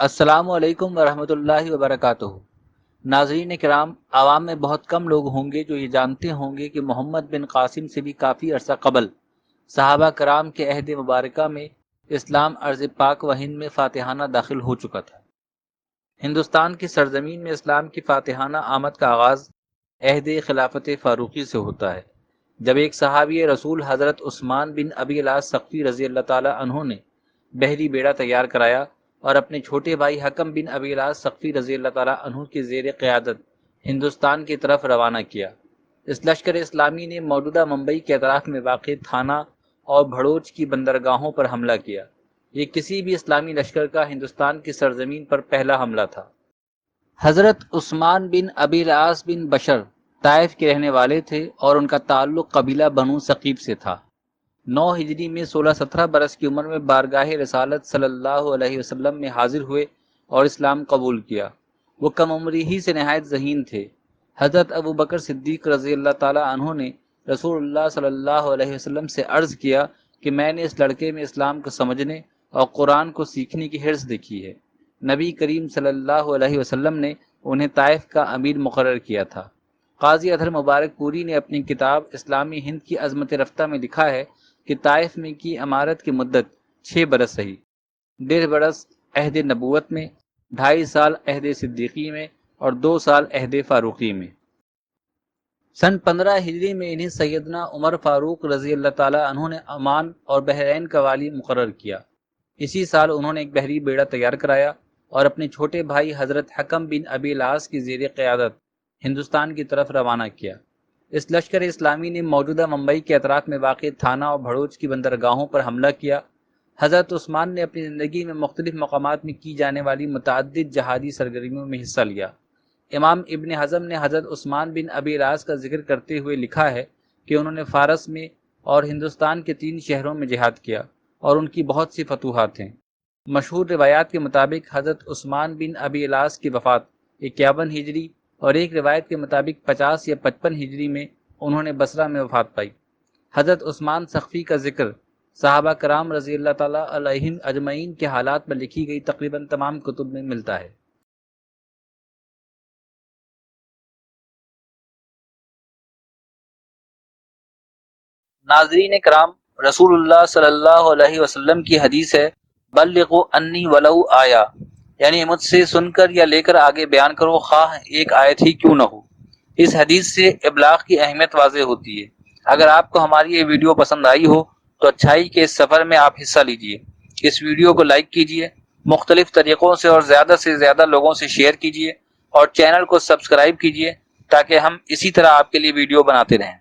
السلام علیکم ورحمۃ اللہ وبرکاتہ۔ ناظرین کرام، عوام میں بہت کم لوگ ہوں گے جو یہ جانتے ہوں گے کہ محمد بن قاسم سے بھی کافی عرصہ قبل صحابہ کرام کے عہد مبارکہ میں اسلام ارض پاک و ہند میں فاتحانہ داخل ہو چکا تھا۔ ہندوستان کی سرزمین میں اسلام کی فاتحانہ آمد کا آغاز عہد خلافت فاروقی سے ہوتا ہے، جب ایک صحابی رسول حضرت عثمان بن ابی العاص ثقفی رضی اللہ تعالی عنہ نے بحری بیڑا تیار کرایا اور اپنے چھوٹے بھائی حکم بن ابی العاص ثقفی رضی اللہ تعالی عنہ کی زیر قیادت ہندوستان کی طرف روانہ کیا۔ اس لشکر اسلامی نے موجودہ ممبئی کے اطراف میں واقع تھانہ اور بھڑوچ کی بندرگاہوں پر حملہ کیا۔ یہ کسی بھی اسلامی لشکر کا ہندوستان کی سرزمین پر پہلا حملہ تھا۔ حضرت عثمان بن ابی العاص بن بشر طائف کے رہنے والے تھے اور ان کا تعلق قبیلہ بنو ثقیف سے تھا۔ 9 ہجری میں 16-17 برس کی عمر میں بارگاہ رسالت صلی اللہ علیہ وسلم میں حاضر ہوئے اور اسلام قبول کیا۔ وہ کم عمری ہی سے نہایت ذہین تھے۔ حضرت ابو بکر صدیق رضی اللہ تعالی عنہ نے رسول اللہ صلی اللہ علیہ وسلم سے عرض کیا کہ میں نے اس لڑکے میں اسلام کو سمجھنے اور قرآن کو سیکھنے کی حرص دیکھی ہے۔ نبی کریم صلی اللہ علیہ وسلم نے انہیں طائف کا امیر مقرر کیا تھا۔ قاضی اطہر مبارک پوری نے اپنی کتاب اسلامی ہند کی عظمت رفتہ میں لکھا ہے کہ طائف میں کی امارت کی مدت 6 برس رہی، 1.5 برس عہد نبوت میں، 2.5 سال عہد صدیقی میں اور 2 سال عہد فاروقی میں۔ سن 15 ہجری میں انہیں سیدنا عمر فاروق رضی اللہ تعالی عنہ نے عمان اور بحرین کا والی مقرر کیا۔ اسی سال انہوں نے ایک بحری بیڑا تیار کرایا اور اپنے چھوٹے بھائی حضرت حکم بن ابی العاص کی زیر قیادت ہندوستان کی طرف روانہ کیا۔ اس لشکر اسلامی نے موجودہ ممبئی کے اطراف میں واقع تھانہ اور بھڑوچ کی بندرگاہوں پر حملہ کیا۔ حضرت عثمان نے اپنی زندگی میں مختلف مقامات میں کی جانے والی متعدد جہادی سرگرمیوں میں حصہ لیا۔ امام ابن حزم نے حضرت عثمان بن ابی العاص کا ذکر کرتے ہوئے لکھا ہے کہ انہوں نے فارس میں اور ہندوستان کے 3 شہروں میں جہاد کیا اور ان کی بہت سی فتوحات ہیں۔ مشہور روایات کے مطابق حضرت عثمان بن ابی العاص کی وفات 51 ہجری اور ایک روایت کے مطابق 50 یا 55 ہجری میں انہوں نے بصرہ میں وفات پائی۔ حضرت عثمان ثقفی کا ذکر صحابہ کرام رضی اللہ تعالیٰ علیہم اجمعین کے حالات میں لکھی گئی تقریباً تمام کتب میں ملتا ہے۔ ناظرین کرام، رسول اللہ صلی اللہ علیہ وسلم کی حدیث ہے، بلغوا انی ولو آیا، یعنی مجھ سے سن کر یا لے کر آگے بیان کرو، خواہ ایک آیت ہی کیوں نہ ہو۔ اس حدیث سے ابلاغ کی اہمیت واضح ہوتی ہے۔ اگر آپ کو ہماری یہ ویڈیو پسند آئی ہو تو اچھائی کے اس سفر میں آپ حصہ لیجئے۔ اس ویڈیو کو لائک کیجئے، مختلف طریقوں سے زیادہ لوگوں سے شیئر کیجئے اور چینل کو سبسکرائب کیجئے تاکہ ہم اسی طرح آپ کے لیے ویڈیو بناتے رہیں۔